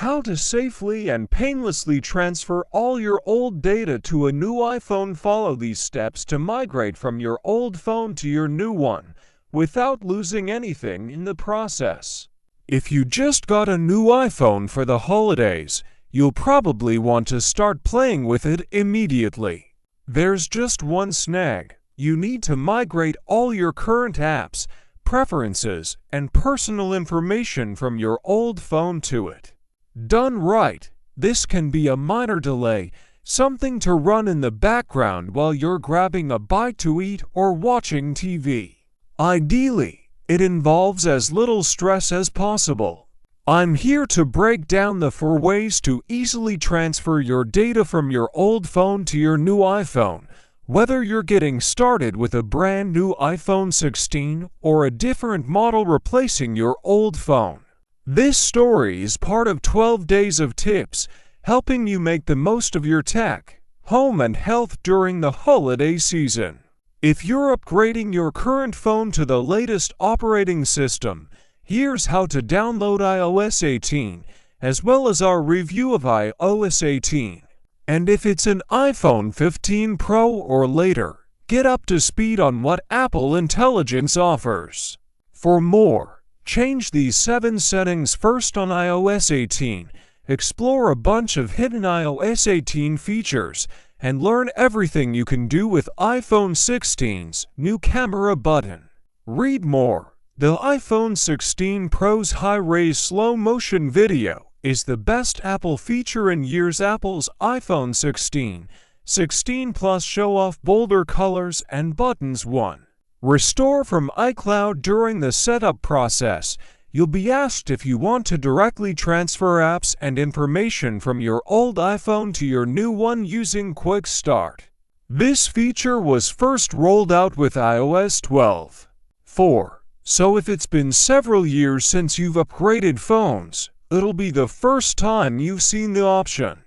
How to safely and painlessly transfer all your old data to a new iPhone. Follow these steps to migrate from your old phone to your new one without losing anything in the process. If you just got a new iPhone for the holidays, you'll probably want to start playing with it immediately. There's just one snag. You need to migrate all your current apps, preferences, and personal information from your old phone to it. Done right, this can be a minor delay, something to run in the background while you're grabbing a bite to eat or watching TV. Ideally, it involves as little stress as possible. I'm here to break down the 4 ways to easily transfer your data from your old phone to your new iPhone, whether you're getting started with a brand new iPhone 16 or a different model replacing your old phone. This story is part of 12 days of tips, helping you make the most of your tech, home, and health during the holiday season. If you're upgrading your current phone to the latest operating system, here's how to download iOS 18, as well as our review of iOS 18. And if it's an iPhone 15 Pro or later, get up to speed on what Apple Intelligence offers. For more, change these 7 settings first on iOS 18, explore a bunch of hidden iOS 18 features, and learn everything you can do with iPhone 16's new camera button. Read more. The iPhone 16 Pro's high-res slow-motion video is the best Apple feature in years. Apple's iPhone 16 Plus show off bolder colors and buttons. 1. Restore from iCloud. During the setup process, you'll be asked if you want to directly transfer apps and information from your old iPhone to your new one using Quick Start. This feature was first rolled out with iOS 12. 4. So if it's been several years since you've upgraded phones, it'll be the first time you've seen the option.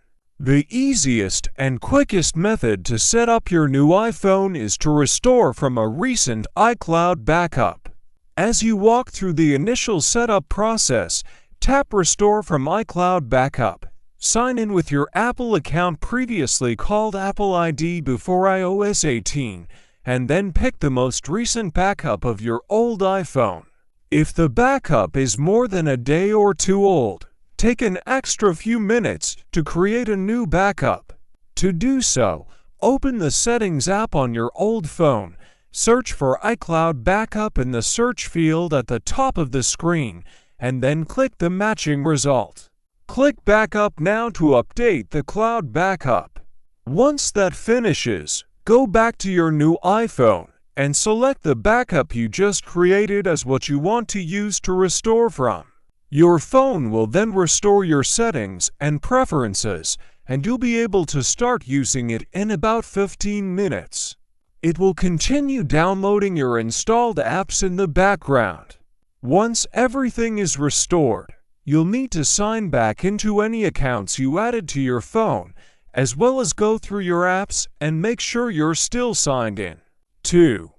The easiest and quickest method to set up your new iPhone is to restore from a recent iCloud backup. As you walk through the initial setup process, tap Restore from iCloud Backup. Sign in with your Apple account previously called Apple ID before iOS 18, and then pick the most recent backup of your old iPhone. If the backup is more than a day or 2 old, take an extra few minutes to create a new backup. To do so, open the Settings app on your old phone, search for iCloud Backup in the search field at the top of the screen, and then click the matching result. Click Backup now to update the cloud backup. Once that finishes, go back to your new iPhone and select the backup you just created as what you want to use to restore from. Your phone will then restore your settings and preferences, and you'll be able to start using it in about 15 minutes. It will continue downloading your installed apps in the background. Once everything is restored, you'll need to sign back into any accounts you added to your phone, as well as go through your apps and make sure you're still signed in. 2.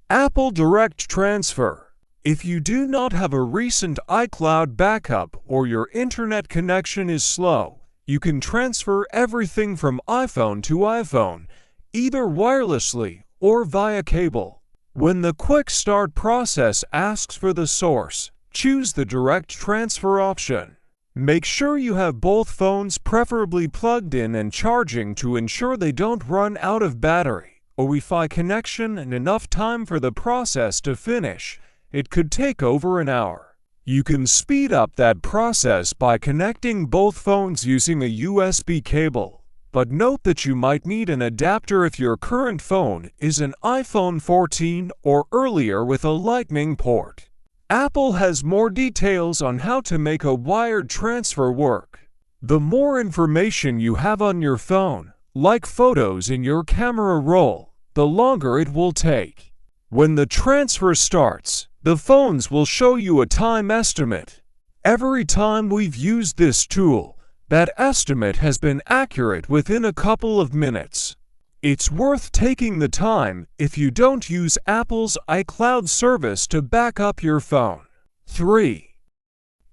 Apple Direct Transfer. If you do not have a recent iCloud backup or your internet connection is slow, you can transfer everything from iPhone to iPhone, either wirelessly or via cable. When the Quick Start process asks for the source, choose the Direct Transfer option. Make sure you have both phones preferably plugged in and charging to ensure they don't run out of battery or Wi-Fi connection, and enough time for the process to finish. It could take over an hour. You can speed up that process by connecting both phones using a USB cable, but note that you might need an adapter if your current phone is an iPhone 14 or earlier with a Lightning port. Apple has more details on how to make a wired transfer work. The more information you have on your phone, like photos in your camera roll, the longer it will take. When the transfer starts, the phones will show you a time estimate. Every time we've used this tool, that estimate has been accurate within a couple of minutes. It's worth taking the time if you don't use Apple's iCloud service to back up your phone. 3.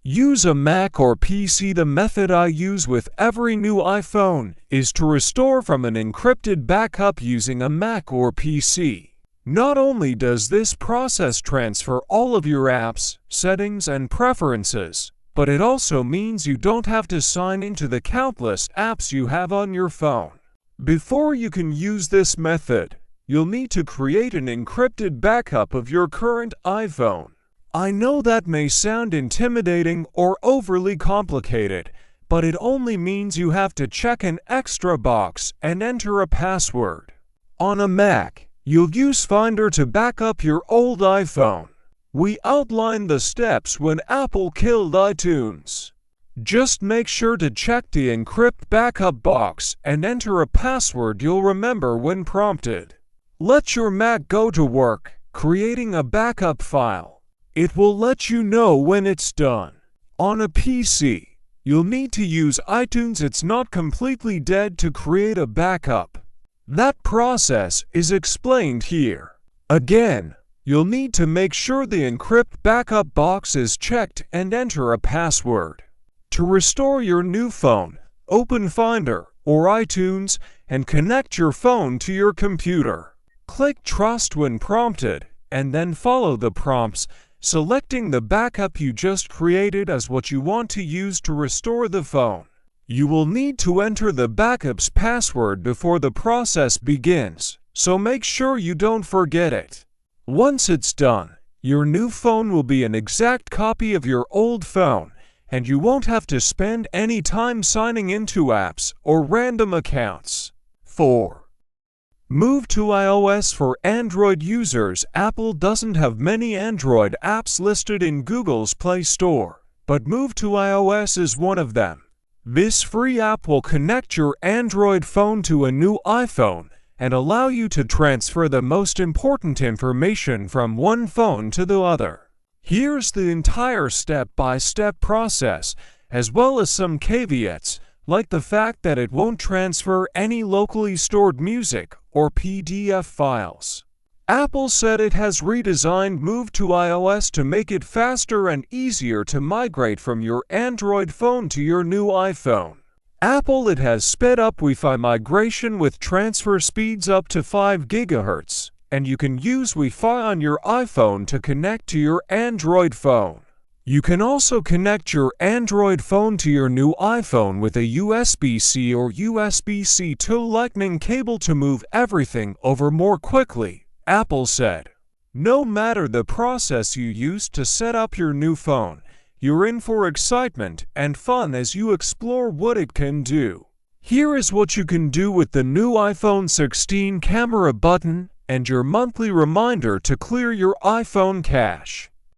Use a Mac or PC. The method I use with every new iPhone is to restore from an encrypted backup using a Mac or PC. Not only does this process transfer all of your apps, settings, and preferences, but it also means you don't have to sign into the countless apps you have on your phone. Before you can use this method, you'll need to create an encrypted backup of your current iPhone. I know that may sound intimidating or overly complicated, but it only means you have to check an extra box and enter a password. On a Mac, you'll use Finder to back up your old iPhone. We outlined the steps when Apple killed iTunes. Just make sure to check the Encrypt Backup box and enter a password you'll remember when prompted. Let your Mac go to work, creating a backup file. It will let you know when it's done. On a PC, you'll need to use iTunes. It's not completely dead to create a backup. That process is explained here. Again, you'll need to make sure the Encrypt Backup box is checked and enter a password. To restore your new phone, open Finder or iTunes and connect your phone to your computer. Click Trust when prompted, and then follow the prompts, selecting the backup you just created as what you want to use to restore the phone. You will need to enter the backup's password before the process begins, so make sure you don't forget it. Once it's done, your new phone will be an exact copy of your old phone, and you won't have to spend any time signing into apps or random accounts. 4. Move to iOS for Android users. Apple doesn't have many Android apps listed in Google's Play Store, but Move to iOS is one of them. This free app will connect your Android phone to a new iPhone and allow you to transfer the most important information from one phone to the other. Here's the entire step-by-step process, as well as some caveats, like the fact that it won't transfer any locally stored music or PDF files. Apple said it has redesigned Move to iOS to make it faster and easier to migrate from your Android phone to your new iPhone. It has sped up Wi-Fi migration with transfer speeds up to 5 GHz, and you can use Wi-Fi on your iPhone to connect to your Android phone. You can also connect your Android phone to your new iPhone with a USB-C or USB-C to Lightning cable to move everything over more quickly, Apple said. No matter the process you use to set up your new phone, you're in for excitement and fun as you explore what it can do. Here is what you can do with the new iPhone 16 camera button and your monthly reminder to clear your iPhone cache.